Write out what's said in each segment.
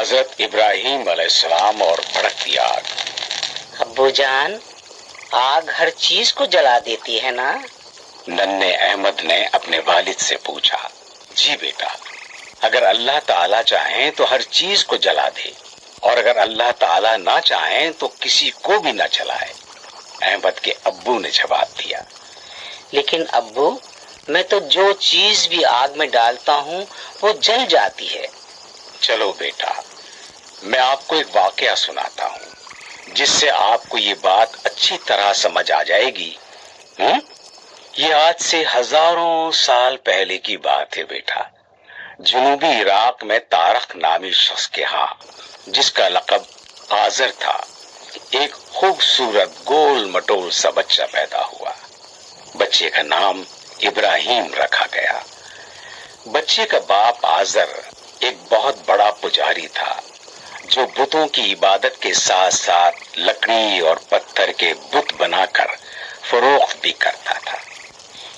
حضرت ابراہیم علیہ السلام اور بھڑکتی آگ۔ ابو جان، آگ ہر چیز کو جلا دیتی ہے نا؟ ننھے احمد نے اپنے والد سے پوچھا۔ جی بیٹا، اگر اللہ تعالیٰ چاہیں تو ہر چیز کو جلا دے، اور اگر اللہ تعالیٰ نہ چاہیں تو کسی کو بھی نہ جلائے، احمد کے ابو نے جواب دیا۔ لیکن ابو، میں تو جو چیز بھی آگ میں ڈالتا ہوں وہ جل جاتی ہے۔ چلو بیٹا، میں آپ کو ایک واقعہ سناتا ہوں جس سے آپ کو یہ بات اچھی طرح سمجھ آ جائے گی۔ یہ آج سے ہزاروں سال پہلے کی بات ہے بیٹا۔ جنوبی عراق میں طارق نامی شخص کے ہاں، جس کا لقب آزر تھا، ایک خوبصورت گول مٹول سا بچہ پیدا ہوا۔ بچے کا نام ابراہیم رکھا گیا۔ بچے کا باپ آزر ایک بہت بڑا پجاری تھا جو بتوں کی عبادت کے ساتھ ساتھ لکڑی اور پتھر کے بت بنا کر فروخت بھی کرتا تھا۔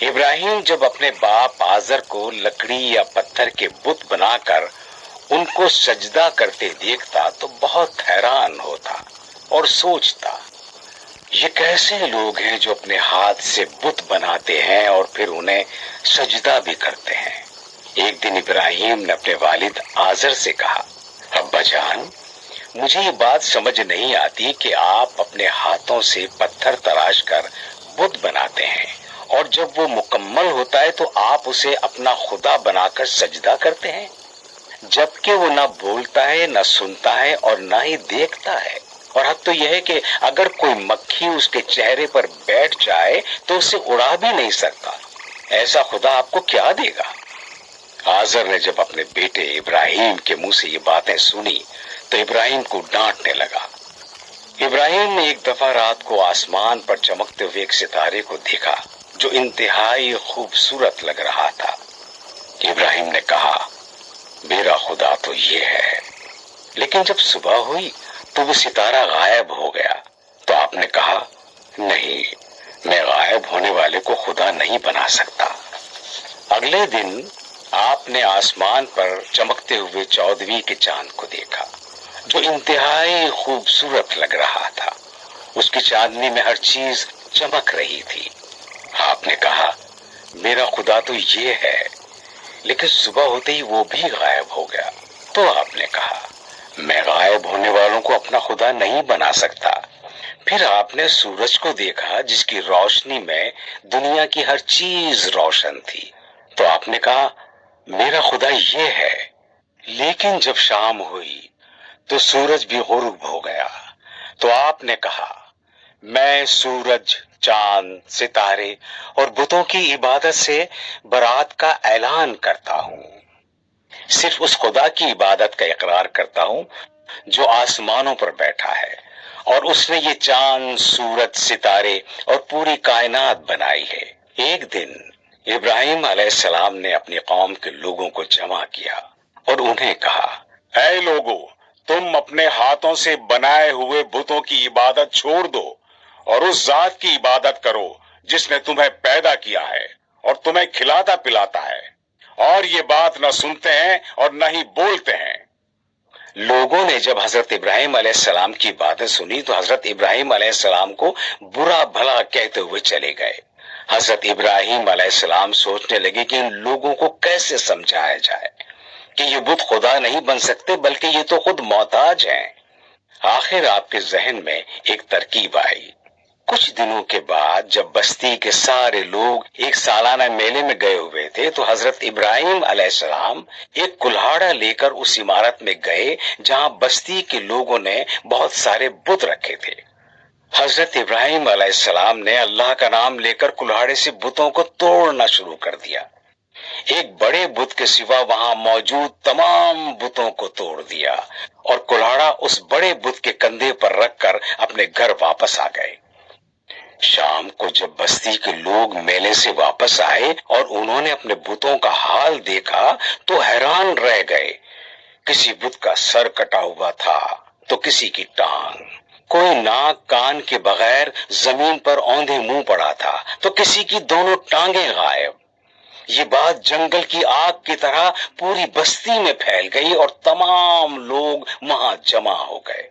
ابراہیم جب اپنے باپ آزر کو لکڑی یا پتھر کے بت بنا کر ان کو سجدہ کرتے دیکھتا تو بہت حیران ہوتا اور سوچتا، یہ کیسے لوگ ہیں جو اپنے ہاتھ سے بت بناتے ہیں اور پھر انہیں سجدہ بھی کرتے ہیں۔ ایک دن ابراہیم نے اپنے والد آزر سے کہا، ابا جان، مجھے یہ بات سمجھ نہیں آتی کہ آپ اپنے ہاتھوں سے پتھر تراش کر بت بناتے ہیں اور جب وہ مکمل ہوتا ہے تو آپ اسے اپنا خدا بنا کر سجدہ کرتے ہیں، جبکہ وہ نہ بولتا ہے، نہ سنتا ہے اور نہ ہی دیکھتا ہے، اور حق تو یہ ہے کہ اگر کوئی مکھی اس کے چہرے پر بیٹھ جائے تو اسے اڑا بھی نہیں سکتا۔ ایسا خدا آپ کو کیا دے گا؟ آزر نے جب اپنے بیٹے ابراہیم کے منہ سے یہ باتیں سنی تو ابراہیم کو ڈانٹنے لگا۔ ابراہیم نے ایک دفعہ رات کو آسمان پر چمکتے ہوئے ایک ستارے کو دیکھا جو انتہائی خوبصورت لگ رہا تھا۔ ابراہیم نے کہا، میرا خدا تو یہ ہے۔ لیکن جب صبح ہوئی تو وہ ستارہ غائب ہو گیا تو آپ نے کہا، نہیں، میں غائب ہونے والے کو خدا نہیں بنا سکتا۔ اگلے دن آپ نے آسمان پر چمکتے ہوئے 14ویں کے چاند کو دیکھا جو انتہائی خوبصورت لگ رہا تھا۔ اس کی چاندنی میں ہر چیز چمک رہی تھی۔ آپ نے کہا، میرا خدا تو یہ ہے۔ لیکن صبح ہوتے ہی وہ بھی غائب ہو گیا تو آپ نے کہا، میں غائب ہونے والوں کو اپنا خدا نہیں بنا سکتا۔ پھر آپ نے سورج کو دیکھا جس کی روشنی میں دنیا کی ہر چیز روشن تھی تو آپ نے کہا، میرا خدا یہ ہے۔ لیکن جب شام ہوئی تو سورج بھی غروب ہو گیا تو آپ نے کہا، میں سورج، چاند، ستارے اور بتوں کی عبادت سے برات کا اعلان کرتا ہوں۔ صرف اس خدا کی عبادت کا اقرار کرتا ہوں جو آسمانوں پر بیٹھا ہے اور اس نے یہ چاند، سورج، ستارے اور پوری کائنات بنائی ہے۔ ایک دن ابراہیم علیہ السلام نے اپنی قوم کے لوگوں کو جمع کیا اور انہیں کہا، اے لوگو، تم اپنے ہاتھوں سے بنائے ہوئے بتوں کی عبادت چھوڑ دو اور اس ذات کی عبادت کرو جس نے تمہیں پیدا کیا ہے اور تمہیں کھلاتا پلاتا ہے، اور یہ بات نہ سنتے ہیں اور نہ ہی بولتے ہیں۔ لوگوں نے جب حضرت ابراہیم علیہ السلام کی باتیں سنی تو حضرت ابراہیم علیہ السلام کو برا بھلا کہتے ہوئے چلے گئے۔ حضرت ابراہیم علیہ السلام سوچنے لگے کہ ان لوگوں کو کیسے سمجھایا جائے کہ یہ بت خدا نہیں بن سکتے بلکہ یہ تو خود محتاج ہیں۔ آخر آپ کے ذہن میں ایک ترکیب آئی۔ کچھ دنوں کے بعد جب بستی کے سارے لوگ ایک سالانہ میلے میں گئے ہوئے تھے تو حضرت ابراہیم علیہ السلام ایک کلہاڑا لے کر اس عمارت میں گئے جہاں بستی کے لوگوں نے بہت سارے بت رکھے تھے۔ حضرت ابراہیم علیہ السلام نے اللہ کا نام لے کر کلہاڑے سے بتوں کو توڑنا شروع کر دیا۔ ایک بڑے بت کے سوا وہاں موجود تمام بتوں کو توڑ دیا اور کلہاڑا اس بڑے بت کے کندھے پر رکھ کر اپنے گھر واپس آ گئے۔ شام کو جب بستی کے لوگ میلے سے واپس آئے اور انہوں نے اپنے بتوں کا حال دیکھا تو حیران رہ گئے۔ کسی بت کا سر کٹا ہوا تھا تو کسی کی ٹانگ، کوئی ناک کان کے بغیر زمین پر اوندھے منہ پڑا تھا تو کسی کی دونوں ٹانگیں غائب۔ یہ بات جنگل کی آگ کی طرح پوری بستی میں پھیل گئی اور تمام لوگ وہاں جمع ہو گئے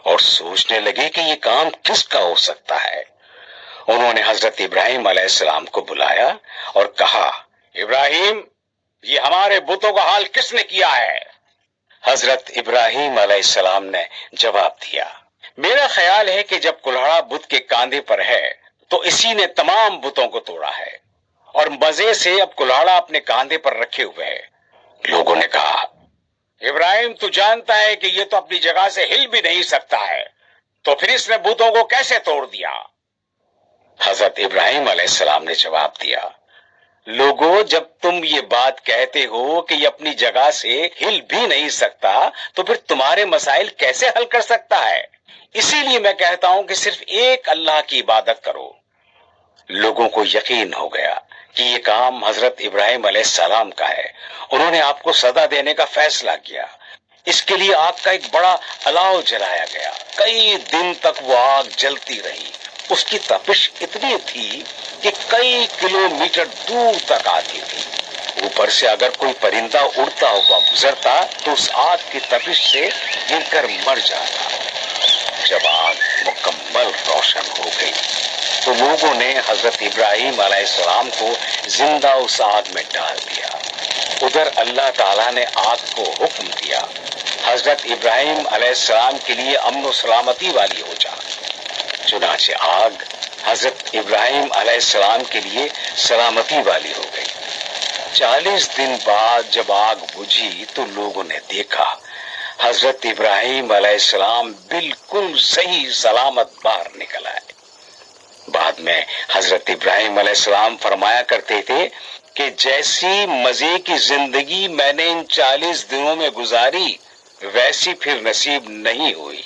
اور سوچنے لگے کہ یہ کام کس کا ہو سکتا ہے۔ انہوں نے حضرت ابراہیم علیہ السلام کو بلایا اور کہا، ابراہیم، یہ ہمارے بتوں کا حال کس نے کیا ہے؟ حضرت ابراہیم علیہ السلام نے جواب دیا، میرا خیال ہے کہ جب کلہڑا بت کے کاندھے پر ہے تو اسی نے تمام بتوں کو توڑا ہے اور مزے سے اب کلہاڑا اپنے کاندھے پر رکھے ہوئے ہے۔ لوگوں نے کہا، ابراہیم تو جانتا ہے کہ یہ تو اپنی جگہ سے ہل بھی نہیں سکتا ہے، تو پھر اس نے بتوں کو کیسے توڑ دیا؟ حضرت ابراہیم علیہ السلام نے جواب دیا، لوگوں، جب تم یہ بات کہتے ہو کہ یہ اپنی جگہ سے ہل بھی نہیں سکتا تو پھر تمہارے مسائل کیسے حل کر سکتا ہے؟ اسی لیے میں کہتا ہوں کہ صرف ایک اللہ کی عبادت کرو۔ لوگوں کو یقین ہو گیا کہ یہ کام حضرت ابراہیم علیہ السلام کا ہے۔ انہوں نے آپ کو سزا دینے کا فیصلہ کیا۔ اس کے لیے آگ کا ایک بڑا الاؤ جلایا گیا۔ کئی دن تک وہ آگ جلتی رہی۔ اس کی تپش اتنی تھی کہ کئی کلومیٹر دور تک آتی تھی۔ اوپر سے اگر کوئی پرندہ اڑتا ہوا گزرتا تو اس آگ کی تپش سے گر کر مر جاتا۔ جب آگ مکمل روشن ہو گئی تو لوگوں نے حضرت ابراہیم علیہ السلام کو زندہ اس آگ میں ڈال دیا۔ ادھر اللہ تعالیٰ نے آگ کو حکم دیا، حضرت ابراہیم علیہ السلام کے لیے امن و سلامتی والی ہو جا۔ چنانچہ آگ حضرت ابراہیم علیہ السلام کے لیے سلامتی والی ہو گئی۔ 40 دن بعد جب آگ بجھی تو لوگوں نے دیکھا حضرت ابراہیم علیہ السلام بالکل صحیح سلامت باہر نکل آئے۔ بعد میں حضرت ابراہیم علیہ السلام فرمایا کرتے تھے کہ جیسی مزے کی زندگی میں نے ان 40 دنوں میں گزاری ویسی پھر نصیب نہیں ہوئی۔